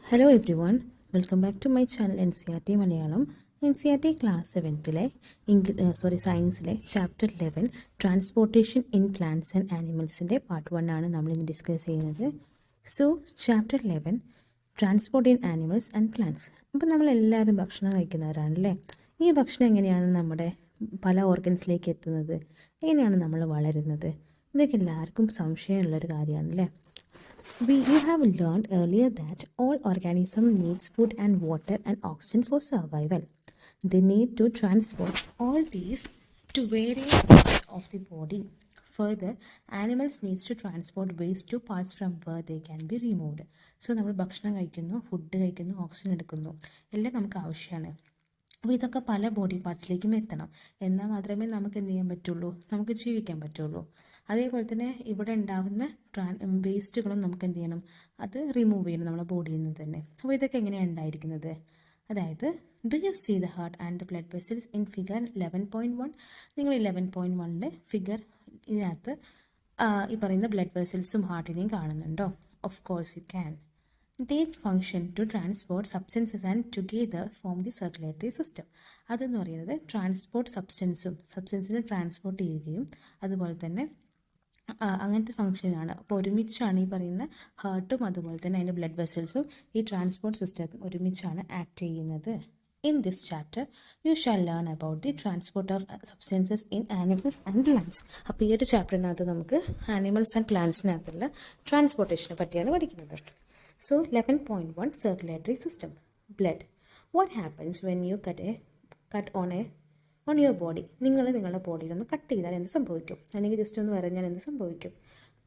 Hello everyone, welcome back to my channel Ncert Malayalam. Ncert class 7th സയൻസിലെ chapter 11 transportation in plants and ആനിമൽസിൻ്റെ part 1 ആണ് നമ്മളിന്ന് discuss ചെയ്യുന്നത്. So chapter 11 transport in animals and plants. അപ്പോൾ നമ്മളെല്ലാവരും ഭക്ഷണം കഴിക്കുന്നവരാണല്ലേ. ഈ ഭക്ഷണം എങ്ങനെയാണ് നമ്മുടെ പല ഓർഗൻസിലേക്ക് എത്തുന്നത്, എങ്ങനെയാണ് നമ്മൾ വളരുന്നത്, ഇതൊക്കെ എല്ലാവർക്കും സംശയമുള്ളൊരു കാര്യമാണല്ലേ. You have learned earlier that all organisms needs food and water and oxygen for survival. They need to transport all these to various parts of the body. Further, animals needs to transport waste to parts from where they can be removed. So നമ്മൾ ഭക്ഷണം കഴിക്കുന്നു, food കഴിക്കുന്നു, oxygen എടുക്കുന്നു, എല്ലാം നമുക്ക് ആവശ്യമാണ്. അപ്പോൾ ഇതൊക്കെ പല ബോഡി പാർട്സിലേക്കും എത്തണം. എന്നാൽ മാത്രമേ നമുക്ക് എന്ത് ചെയ്യാൻ പറ്റുള്ളൂ, നമുക്ക് ജീവിക്കാൻ പറ്റുള്ളൂ. അതേപോലെ തന്നെ ഇവിടെ ഉണ്ടാകുന്ന വേസ്റ്റുകളും നമുക്ക് എന്ത് ചെയ്യണം, അത് റിമൂവ് ചെയ്യണം നമ്മുടെ ബോഡിയിൽ നിന്ന് തന്നെ. അപ്പോൾ ഇതൊക്കെ എങ്ങനെയാണ് ഉണ്ടായിരിക്കുന്നത്, അതായത് do you see the heart and the blood vessels in figure 11.1. നിങ്ങൾ 11.1 ഫിഗർ ഇതിനകത്ത് ഈ പറയുന്ന ബ്ലഡ് വെസൽസും ഹാർട്ടിനെയും കാണുന്നുണ്ടോ? Of course you can. They function to transport substances and together form the circulatory system. അതെന്ന് പറയുന്നത് ട്രാൻസ്പോർട്ട് സബ്സ്റ്റൻസിനെ ട്രാൻസ്പോർട്ട് ചെയ്യുകയും അതുപോലെ തന്നെ അങ്ങനത്തെ ഫംഗ്ഷനാണ്. അപ്പോൾ ഒരുമിച്ചാണ് ഈ പറയുന്ന ഹാർട്ടും അതുപോലെ തന്നെ അതിൻ്റെ ബ്ലഡ് വെസൽസും ഈ ട്രാൻസ്പോർട്ട് സിസ്റ്റം ഒരുമിച്ചാണ് ആക്ട് ചെയ്യുന്നത്. In this chapter, you shall learn about the transport of substances in animals and plants. അപ്പോൾ ഈ ഒരു ചാപ്റ്ററിനകത്ത് നമുക്ക് ആനിമൽസ് ആൻഡ് പ്ലാന്റ്സിനകത്തുള്ള ട്രാൻസ്പോർട്ടേഷനെ പറ്റിയാണ് പഠിക്കുന്നത്. So 11.1 circulatory system. Blood. What happens when you cut on your body? നിങ്ങളുടെ ബോഡിയിൽ ഒന്ന് കട്ട് ചെയ്താൽ എന്ത് സംഭവിക്കും, അല്ലെങ്കിൽ ജസ്റ്റ് ഒന്ന് വരഞ്ഞാൽ എന്ത് സംഭവിക്കും?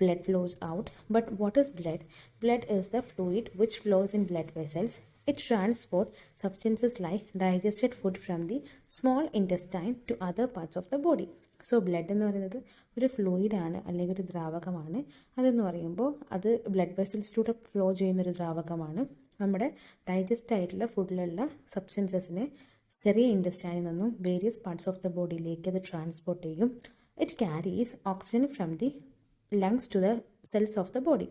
Blood flows out. But what is blood? Blood is the fluid which flows in blood vessels. It transports substances like digested food from the small intestine to other parts of the body. So blood എന്ന് പറയുന്നത് ഒരു ഫ്ലൂയിഡാണ്, അല്ലെങ്കിൽ ഒരു ദ്രാവകമാണ്. അതെന്ന് പറയുമ്പോൾ അത് blood വെസൽസിലൂടെ flow ചെയ്യുന്നൊരു ദ്രാവകമാണ്. നമ്മുടെ ഡൈജസ്റ്റ് ആയിട്ടുള്ള ഫുഡിലുള്ള സബ്സ്റ്റൻസസിനെ ചെറിയ ഇൻറ്റസ്റ്റൈനിൽ നിന്നും വേരിയസ് പാർട്സ് ഓഫ് ദ ബോഡിയിലേക്ക് അത് ട്രാൻസ്പോർട്ട് ചെയ്യും. It carries oxygen from the lungs to the cells of the body.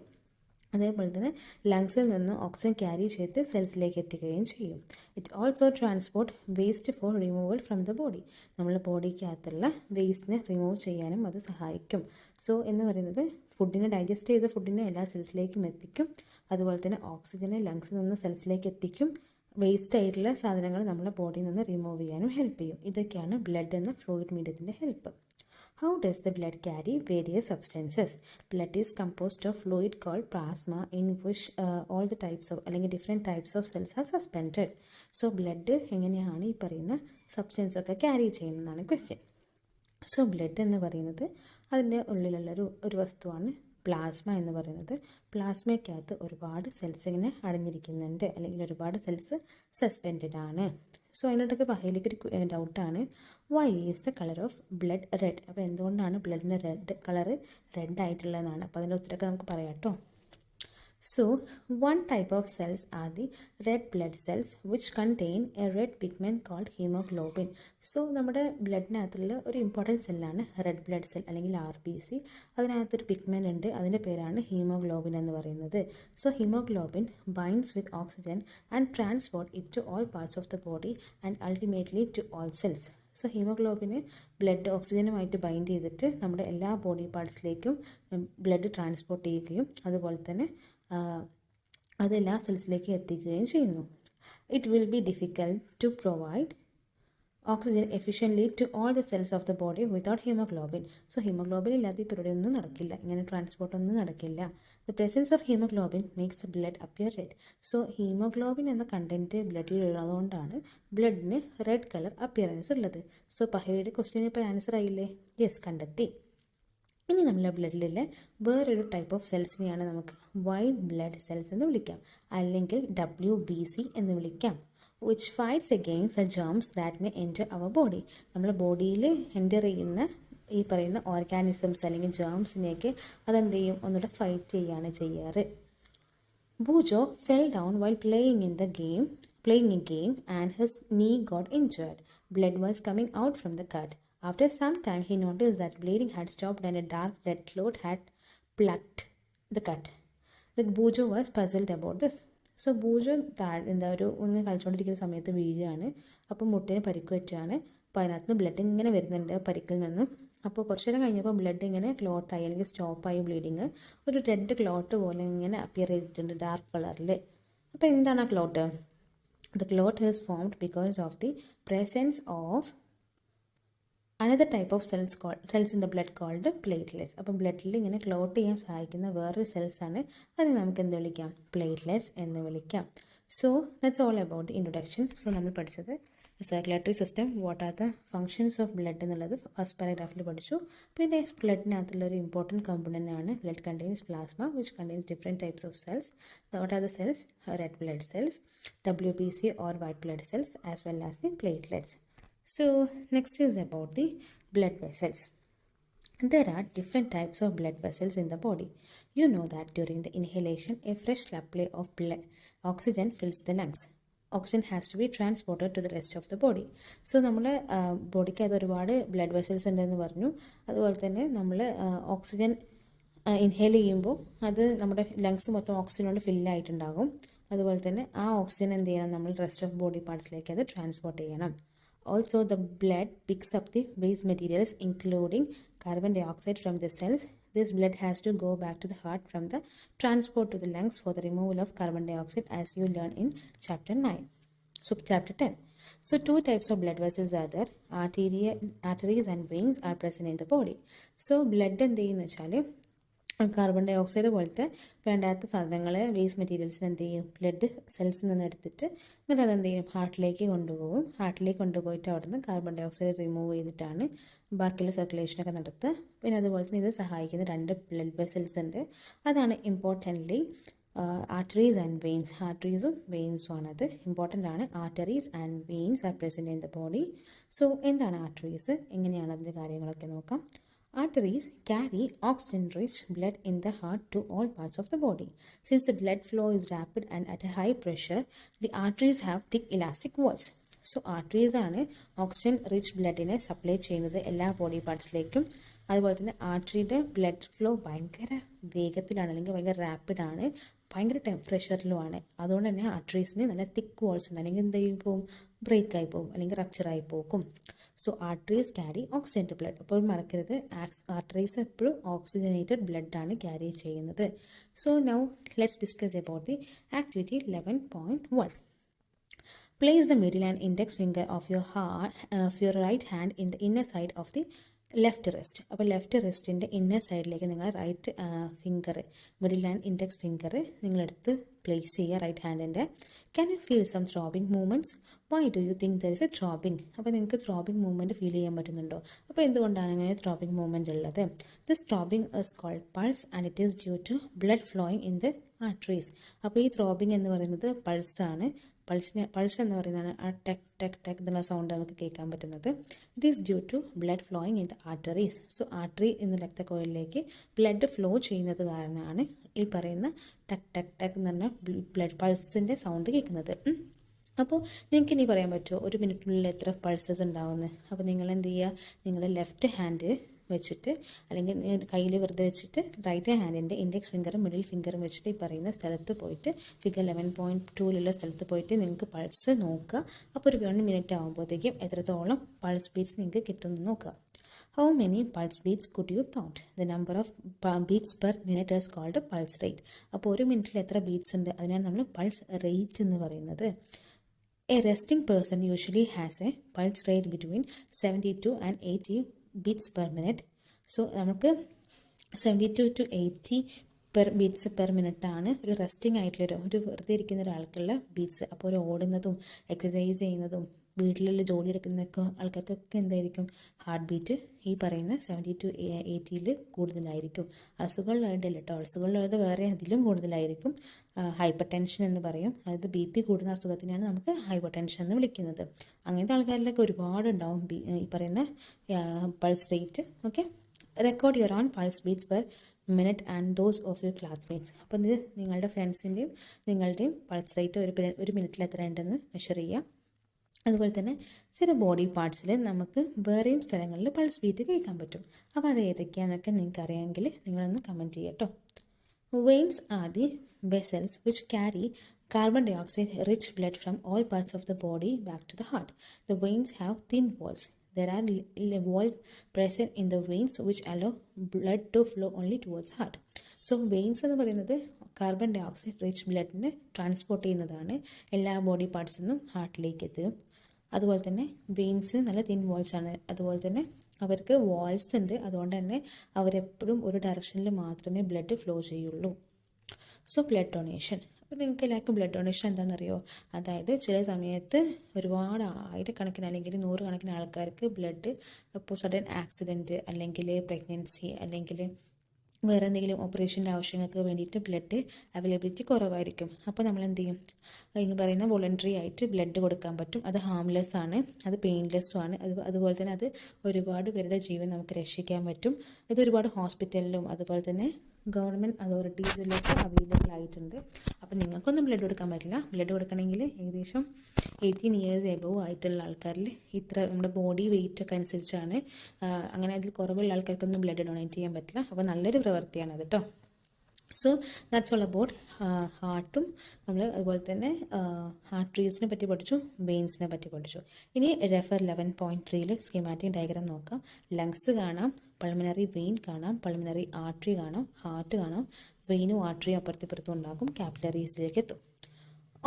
അതേപോലെ തന്നെ ലങ്സിൽ നിന്ന് ഓക്സിജൻ ക്യാരി ചെയ്ത് സെൽസിലേക്ക് എത്തിക്കുകയും ചെയ്യും. It also transport waste for removal from the body. നമ്മുടെ ബോഡിക്കകത്തുള്ള വേസ്റ്റിനെ റിമൂവ് ചെയ്യാനും അത് സഹായിക്കും. സോ എന്ന് പറയുന്നത് ഫുഡിനെ ഡൈജസ്റ്റ് ചെയ്ത ഫുഡിനെ എല്ലാ സെൽസിലേക്കും എത്തിക്കും. അതുപോലെ തന്നെ ഓക്സിജനെ ലങ്സിൽ നിന്ന് സെൽസിലേക്ക് എത്തിക്കും. വേസ്റ്റ് ആയിട്ടുള്ള സാധനങ്ങൾ നമ്മുടെ ബോഡിയിൽ നിന്ന് റിമൂവ് ചെയ്യാനും ഹെൽപ്പ് ചെയ്യും. ഇതൊക്കെയാണ് ബ്ലഡ് എന്ന ഫ്ലൂയിഡ് മീഡിയത്തിൻ്റെ help. How does the blood carry various substances? Blood is composed of fluid called plasma in which all the types of അല്ലെങ്കിൽ different types of cells are suspended. So blood എങ്ങനെയാണ് ഈ പറയുന്ന substance ഒക്കെ carry ചെയ്യുന്നതാണ് question. So blood എന്ന് പറയുന്നത് അതിൻ്റെ ഉള്ളിലുള്ള ഒരു വസ്തുവാണ് പ്ലാസ്മ എന്ന് പറയുന്നത്. പ്ലാസ്മയ്ക്കകത്ത് ഒരുപാട് സെൽസ് ഇങ്ങനെ അടഞ്ഞിരിക്കുന്നുണ്ട്, അല്ലെങ്കിൽ ഒരുപാട് സെൽസ് സസ്പെൻഡഡ് ആണ്. സോ അതിനോടൊക്കെ പഹയിലേക്കൊരു ഡൗട്ടാണ്, why is the colour of blood red? അപ്പോൾ എന്തുകൊണ്ടാണ് ബ്ലഡിൻ്റെ കളറ് റെഡ് ആയിട്ടുള്ളതെന്നാണ്. അപ്പോൾ അതിൻ്റെ ഉത്തരമൊക്കെ നമുക്ക് പറയാം കേട്ടോ. So, one type of cells are the red blood cells which contain a red pigment called hemoglobin. So, നമ്മുടെ ബ്ലഡിനകത്തുള്ള ഒരു ഇമ്പോർട്ടൻറ്റ് സെല്ലാണ് റെഡ് ബ്ലഡ് സെൽ അല്ലെങ്കിൽ RBC. അതിനകത്തൊരു പിഗ്മെൻ്റ് ഉണ്ട്, അതിൻ്റെ പേരാണ് ഹീമോഗ്ലോബിൻ എന്ന് പറയുന്നത്. So haemoglobin binds with oxygen and transport it to all parts of the body and ultimately to all cells. So ഹീമോഗ്ലോബിന് ബ്ലഡ് ഓക്സിജനുമായിട്ട് ബൈൻഡ് ചെയ്തിട്ട് നമ്മുടെ എല്ലാ ബോഡി പാർട്സിലേക്കും ബ്ലഡ് ട്രാൻസ്പോർട്ട് ചെയ്യുകയും അതുപോലെ തന്നെ അതെല്ലാ സെൽസിലേക്ക് എത്തിക്കുകയും ചെയ്യുന്നു. It will be difficult to provide oxygen efficiently to all the cells of the body without haemoglobin. So haemoglobin ഇല്ലാതെ ഈ പരിപാടി ഒന്നും നടക്കില്ല, ഇങ്ങനെ ട്രാൻസ്പോർട്ടൊന്നും നടക്കില്ല. The presence of haemoglobin makes the blood appear red. So haemoglobin എന്ന കണ്ടൻറ്റ് ബ്ലഡിൽ ഉള്ളതുകൊണ്ടാണ് ബ്ലഡിന് റെഡ് കളർ അപ്പിയറൻസ് ഉള്ളത്. സോ പഹരിയുടെ ക്വസ്റ്റ്യൻ ഇപ്പോൾ ആൻസർ ആയില്ലേ? യെസ്, കണ്ടെത്തി. ഇനി നമ്മളെ ബ്ലഡിലെ വേറൊരു ടൈപ്പ് ഓഫ് സെൽസിനെയാണ് നമുക്ക് വൈറ്റ് ബ്ലഡ് സെൽസ് എന്ന് വിളിക്കാം, അല്ലെങ്കിൽ WBC എന്ന് വിളിക്കാം. Which fights against the germs that may enter our body. നമ്മുടെ ബോഡിയിൽ എൻ്റർ ചെയ്യുന്ന ഈ പറയുന്ന ഓർഗാനിസംസ് അല്ലെങ്കിൽ ജേംസിനെയൊക്കെ അതെന്ത് ചെയ്യും, ഒന്നുകൂടെ ഫൈറ്റ് ചെയ്യുകയാണ് ചെയ്യാറ്. Bujo fell down while playing a game and his knee got injured. Blood was coming out from the cut. After some time, he noticed that bleeding had stopped and a dark red cloth had plugged the cut. The Bujo was puzzled about this. So Buju എന്താ ഒന്ന് കളിച്ചുകൊണ്ടിരിക്കുന്ന സമയത്ത് വീഴുകയാണ്. അപ്പോൾ മുട്ടിന് പരിക്ക് പറ്റുകയാണ്. അപ്പോൾ അതിനകത്ത് നിന്ന് ബ്ലഡ് ഇങ്ങനെ വരുന്നുണ്ട് പരിക്കിൽ നിന്ന്. അപ്പോൾ കുറച്ച് നേരം കഴിഞ്ഞപ്പോൾ ബ്ലഡ് ഇങ്ങനെ ക്ലോട്ടായി അല്ലെങ്കിൽ സ്റ്റോപ്പായി ബ്ലീഡിങ്. ഒരു റെഡ് ക്ലോട്ട് പോലെ ഇങ്ങനെ അപ്പിയർ ചെയ്തിട്ടുണ്ട് ഡാർക്ക് കളറിൽ. അപ്പോൾ എന്താണ് ആ clot? The clot is formed because of the presence of another type of cells in the blood called platelets. അപ്പം ബ്ലഡിൽ ഇങ്ങനെ ക്ലോട്ട് ചെയ്യാൻ സഹായിക്കുന്ന വേറൊരു സെൽസാണ്. അതിനെ നമുക്ക് എന്ത് വിളിക്കാം? പ്ലേറ്റ്ലെറ്റ്സ് എന്ന് വിളിക്കാം. So that's all about the introduction. So നമ്മൾ പഠിച്ചത് circulatory system, what are the functions of blood എന്നുള്ളത് ഫസ്റ്റ് പാരഗ്രാഫിൽ പഠിച്ചു. പിന്നെ ബ്ലഡിനകത്തുള്ള ഒരു ഇമ്പോർട്ടൻറ്റ് കമ്പോണൻ്റ് ആണ് blood contains plasma which contains different types of cells. What are the cells? Red blood cells, WBC or white blood cells, as well as the platelets. So next is about the blood vessels. There are different types of blood vessels in the body. You know that during the inhalation, a fresh supply of oxygen fills the lungs. Oxygen has to be transported to the rest of the body. So നമ്മുടെ ബോഡിക്ക് അത് ഒരുപാട് blood vessels ഉണ്ടെന്ന് പറഞ്ഞു. അതുപോലെ തന്നെ നമ്മൾ oxygen inhale ചെയ്യുമ്പോൾ അത് നമ്മുടെ ലങ്സ് മൊത്തം ഓക്സിജൻ കൊണ്ട് ഫില്ലായിട്ടുണ്ടാകും. അതുപോലെ തന്നെ ആ ഓക്സിജൻ എന്ത് ചെയ്യണം? നമ്മൾ റെസ്റ്റ് ഓഫ് ബോഡി പാർട്സിലേക്ക് അത് ട്രാൻസ്പോർട്ട് ചെയ്യണം. Also, the blood picks up the waste materials including carbon dioxide from the cells. This blood has to go back to the heart from the transport to the lungs for the removal of carbon dioxide, as you learn in chapter 9. So, chapter 10. So, two types of blood vessels are there. Arteries and veins are present in the body. So, blood എന്ത് ചെയ്യുന്ന വെച്ചാൽ carbon dye oxide പോലത്തെ വേണ്ടാത്ത സാധനങ്ങളെ waste മെറ്റീരിയൽസിന് എന്ത് ചെയ്യും? Blood സെൽസിൽ നിന്ന് എടുത്തിട്ട് എന്നിട്ട് അതെന്ത് ചെയ്യും? ഹാർട്ടിലേക്ക് കൊണ്ടുപോകും. ഹാർട്ടിലേക്ക് കൊണ്ടുപോയിട്ട് അവിടുന്ന് കാർബൺ ഡൈ ഓക്സൈഡ് റിമൂവ് ചെയ്തിട്ടാണ് ബാക്കിയുള്ള സർക്കുലേഷനൊക്കെ നടത്തുക. പിന്നെ അതുപോലെ തന്നെ ഇത് സഹായിക്കുന്ന രണ്ട് ബ്ലഡ് വെസൽസ് ഉണ്ട്. അതാണ് ഇമ്പോർട്ടൻ്റ്ലി ആർട്ടറീസ് ആൻഡ് വെയിൻസ്. ആർട്ടറീസും വെയിൻസും ആണത് ഇമ്പോർട്ടൻ്റ് ആണ്. Arteries and veins are present in the body. So എന്താണ് ആർട്ടറീസ്? എങ്ങനെയാണ് അതിൻ്റെ കാര്യങ്ങളൊക്കെ നോക്കാം. Arteries carry oxygen-rich blood in the heart to all parts of the body. Since the blood flow is rapid and at a high pressure, the arteries have thick elastic walls. So, arteries ആണ് oxygen rich ബ്ലഡിനെ supply ചെയ്യുന്നത് എല്ലാ body പാർട്സിലേക്കും. അതുപോലെ തന്നെ ആർട്ടറിയുടെ blood flow ഭയങ്കര വേഗത്തിലാണ് അല്ലെങ്കിൽ ഭയങ്കര റാപ്പിഡാണ്, ഭയങ്കര പ്രഷറിലുമാണ്. അതുകൊണ്ട് തന്നെ ആർട്ടറീസിന് നല്ല തിക്ക് വാൾസ് ഉണ്ട്. അല്ലെങ്കിൽ എന്ത് ചെയ്യും? പോകും, ബ്രേക്കായി പോകും അല്ലെങ്കിൽ റപ്ചറായി പോകും. So arteries carry oxygenated blood. അപ്പോൾ മറക്കരുത്, ആർട്ടറീസ് എപ്പോഴും ഓക്സിജനേറ്റഡ് ബ്ലഡാണ് ക്യാരി ചെയ്യുന്നത്. So now let's discuss about the activity 11.1. Place the middle and index finger of your right hand in the inner side of the left wrist. അപ്പോൾ left റിസ്റ്റിൻ്റെ inner സൈഡിലേക്ക് നിങ്ങൾ right finger, middle and index finger നിങ്ങളെടുത്ത് place ചെയ്യുക right ഹാൻഡിൻ്റെ. Can you feel some throbbing movements? Why do you think there is a throbbing? അപ്പോൾ നിങ്ങൾക്ക് throbbing movement feel ചെയ്യാൻ പറ്റുന്നുണ്ടോ? അപ്പോൾ എന്തുകൊണ്ടാണ് അങ്ങനെ ത്രോബിംഗ് മൂവ്മെൻറ്റ് ഉള്ളത്? This throbbing is called pulse and it is due to blood flowing in the arteries. അപ്പോൾ ഈ ത്രോബിംഗ് എന്ന് പറയുന്നത് പൾസാണ്. പൾസ് എന്ന് പറയുന്നതാണ് ആ ടെക് ടെക് ടെക് എന്നുള്ള സൗണ്ട് നമുക്ക് കേൾക്കാൻ പറ്റുന്നത്. It is due to blood flowing in the arteries. So artery എന്ന രക്തക്കോയിലേക്ക് ബ്ലഡ് ഫ്ലോ ചെയ്യുന്നത് കാരണമാണ് ഈ പറയുന്ന ടെക് ടെക് ടെക് എന്ന് പറഞ്ഞ ബ്ലഡ് പൾസിൻ്റെ സൗണ്ട് കേൾക്കുന്നത്. അപ്പോൾ നിങ്ങൾക്ക് ഇനി പറയാൻ പറ്റുമോ ഒരു മിനിറ്റിനുള്ളിൽ എത്ര പൾസസ് ഉണ്ടാവുമെന്ന്? അപ്പോൾ നിങ്ങൾ എന്ത് ചെയ്യുക? നിങ്ങളുടെ ലെഫ്റ്റ് ഹാൻഡ് വെച്ചിട്ട് അല്ലെങ്കിൽ കയ്യിൽ വെറുതെ വെച്ചിട്ട് റൈറ്റ് ഹാൻഡിൻ്റെ ഇൻഡെക്സ് ഫിംഗറും മിഡിൽ ഫിംഗറും വെച്ചിട്ട് ഈ പറയുന്ന സ്ഥലത്ത് പോയിട്ട് ഫിഗർ 11.2 സ്ഥലത്ത് പോയിട്ട് നിങ്ങൾക്ക് പൾസ് നോക്കുക. അപ്പോൾ ഒരു 1 മിനിറ്റ് ആകുമ്പോഴത്തേക്കും എത്രത്തോളം പൾസ് ബീറ്റ്സ് നിങ്ങൾക്ക് കിട്ടുമെന്ന് നോക്കുക. How many pulse beats could you count? The number of beats per minute is called pulse rate. അപ്പോൾ ഒരു മിനിറ്റിൽ എത്ര ബീറ്റ്സ് ഉണ്ട് അതിനാണ് നമ്മൾ പൾസ് റേറ്റ് എന്ന് പറയുന്നത്. A resting person usually has a pulse rate between 72 and 80 beats per minute. So നമുക്ക് 72 to 80 ബീറ്റ്സ് പെർ മിനിറ്റാണ് ഒരു റെസ്റ്റിംഗ് ആയിട്ടുള്ള ഒരു വെറുതെ ഇരിക്കുന്ന ഒരാൾക്കുള്ള ബീറ്റ്സ്. അപ്പോൾ ഒരു ഓടുന്നതും എക്സസൈസ് ചെയ്യുന്നതും വീട്ടിലുള്ള ജോലി എടുക്കുന്നതൊക്കെ ആൾക്കാർക്കൊക്കെ എന്തായിരിക്കും? ഹാർട്ട് ബീറ്റ് ഈ പറയുന്ന 70 to 80 കൂടുതലായിരിക്കും. അസുഖങ്ങളുണ്ട് കേട്ടോ, അസുഖങ്ങളുള്ളത് വേറെ അതിലും കൂടുതലായിരിക്കും. ഹൈപ്പർ ടെൻഷൻ എന്ന് പറയും, അതായത് BP കൂടുന്ന അസുഖത്തിനാണ് നമുക്ക് ഹൈപ്പർ ടെൻഷൻ എന്ന് വിളിക്കുന്നത്. അങ്ങനത്തെ ആൾക്കാരിലൊക്കെ ഒരുപാടുണ്ടാവും ഈ പറയുന്ന pulse rate. Okay, record your own pulse beats per minute and those of your classmates. അപ്പം ഇത് നിങ്ങളുടെ ഫ്രണ്ട്സിൻ്റെയും നിങ്ങളുടെയും പൾസ് റേറ്റ് ഒരു മിനിറ്റിൽ എത്ര ഉണ്ടെന്ന് മെഷർ ചെയ്യുക. അതുപോലെ തന്നെ ചില ബോഡി പാർട്സിൽ നമുക്ക് വേറെയും സ്ഥലങ്ങളിൽ പൾസ് ബീറ്റ് കേൾക്കാൻ പറ്റും. അപ്പോൾ അത് ഏതൊക്കെയാണെന്നൊക്കെ നിങ്ങൾക്ക് അറിയാമെങ്കിൽ നിങ്ങളൊന്ന് കമൻറ്റ് ചെയ്യാം കേട്ടോ. Veins are the vessels which carry carbon dioxide rich blood from all parts of the body back to the heart. The veins have thin walls. There are valves present in the veins which allow blood to flow only towards heart. So veins എന്ന് പറയുന്നത് carbon dioxide rich ബ്ലഡിനെ transport ചെയ്യുന്നതാണ്. എല്ലാ body പാർട്സിൽ നിന്നും ഹാർട്ടിലേക്ക് എത്തും. അതുപോലെ തന്നെ വെയിൻസിന് നല്ല തിൻ വാൾസ് ആണ്. അതുപോലെ തന്നെ അവർക്ക് വാൾസ് ഉണ്ട്. അതുകൊണ്ട് തന്നെ അവരെപ്പോഴും ഒരു ഡയറക്ഷനിൽ മാത്രമേ ബ്ലഡ് ഫ്ലോ ചെയ്യുള്ളൂ. So blood donation. അപ്പോൾ നിങ്ങൾക്ക് എല്ലാവർക്കും ബ്ലഡ് ഡൊണേഷൻ എന്താണെന്നറിയോ? അതായത് ചില സമയത്ത് ഒരുപാട് ആയിരക്കണക്കിന് അല്ലെങ്കിൽ 100 കണക്കിന് ആൾക്കാർക്ക് ബ്ലഡ് ഇപ്പോൾ സഡൻ ആക്സിഡൻറ്റ് അല്ലെങ്കിൽ പ്രഗ്നൻസി അല്ലെങ്കിൽ വേറെ എന്തെങ്കിലും ഓപ്പറേഷൻ്റെ ആവശ്യങ്ങൾക്ക് വേണ്ടിയിട്ട് ബ്ലഡ് അവൈലബിലിറ്റി കുറവായിരിക്കും. അപ്പോൾ നമ്മൾ എന്ത് ചെയ്യും? ഇങ്ങനെ പറയുന്ന വോളണ്ടറി ആയിട്ട് ബ്ലഡ് കൊടുക്കാൻ പറ്റും. അത് ഹാംലെസ് ആണ്, അത് പെയിൻലെസ്സും ആണ്. അതുപോലെ തന്നെ അത് ഒരുപാട് പേരുടെ ജീവൻ നമുക്ക് രക്ഷിക്കാൻ പറ്റും. ഇത് ഒരുപാട് ഹോസ്പിറ്റലിലും അതുപോലെ തന്നെ ഗവൺമെൻറ് അതോറിറ്റീസിലൊക്കെ അവൈലബിൾ ആയിട്ടുണ്ട്. അപ്പോൾ നിങ്ങൾക്കൊന്നും ബ്ലഡ് കൊടുക്കാൻ പറ്റില്ല. ബ്ലഡ് കൊടുക്കണമെങ്കിൽ ഏകദേശം 18 ഇയേഴ്സ് എബവ് ആയിട്ടുള്ള ആൾക്കാരിൽ ഇത്ര നമ്മുടെ ബോഡി വെയിറ്റ് ഒക്കെ അനുസരിച്ചാണ്. അങ്ങനെ അതിൽ കുറവുള്ള ആൾക്കാർക്കൊന്നും ബ്ലഡ് ഡൊണേറ്റ് ചെയ്യാൻ പറ്റില്ല. അപ്പോൾ നല്ലൊരു പ്രവൃത്തിയാണ് അത് കേട്ടോ. സോ ദാറ്റ്സ് ഓൾ അബൌട്ട് ഹാർട്ടും നമ്മൾ അതുപോലെ തന്നെ ആർട്ടറീസിനെ പറ്റി പഠിച്ചു, വെയിൻസിനെ പറ്റി പഠിച്ചു. ഇനി റെഫർ 11.3 സ്കീമാറ്റിക് ഡയഗ്രാം നോക്കാം. ലങ്സ് കാണാം, പൾമിനറി വെയിൻ കാണാം, പൾമിനറി ആർട്ടറി കാണാം, ഹാർട്ട് കാണാം. വെയിനും ആർട്ടറിയും അപ്പുറത്തിപ്പുറത്തും ഉണ്ടാകും. കാപ്പിലറീസിലേക്ക് എത്തും.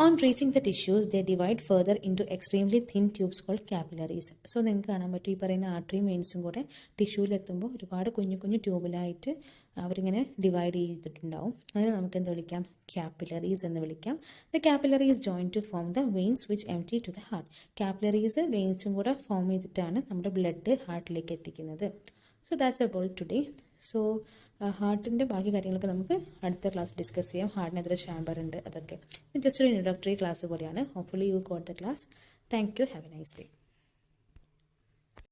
On reaching the tissues, they divide further into extremely thin tubes called capillaries. So നിങ്ങൾക്ക് കാണാൻ പറ്റും ഈ പറയുന്ന ആർട്ടറിയും വെയിൻസും കൂടെ ടിഷ്യൂവിലെത്തുമ്പോൾ ഒരുപാട് കുഞ്ഞു കുഞ്ഞു ട്യൂബിലായിട്ട് അവരിങ്ങനെ ഡിവൈഡ് ചെയ്തിട്ടുണ്ടാവും. അതിനെ നമുക്ക് എന്ത് വിളിക്കാം? കാപ്പിലറീസ് എന്ന് വിളിക്കാം. The capillaries join to form the veins which empty to the heart. Capillaries വെയിൻസും കൂടെ ഫോം ചെയ്തിട്ടാണ് നമ്മുടെ ബ്ലഡ് ഹാർട്ടിലേക്ക് എത്തിക്കുന്നത്. So that's about today. So ഹാർട്ടിൻ്റെ ബാക്കി കാര്യങ്ങളൊക്കെ നമുക്ക് അടുത്ത ക്ലാസ് ഡിസ്കസ് ചെയ്യാം. ഹാർട്ടിന് എത്ര ചാമ്പർ ഉണ്ട് അതൊക്കെ. ജസ്റ്റ് ഒരു ഇൻട്രൊഡക്ടറി ക്ലാസ് പോലെയാണ്. Hopefully you got the class. Thank you. Have A nice day.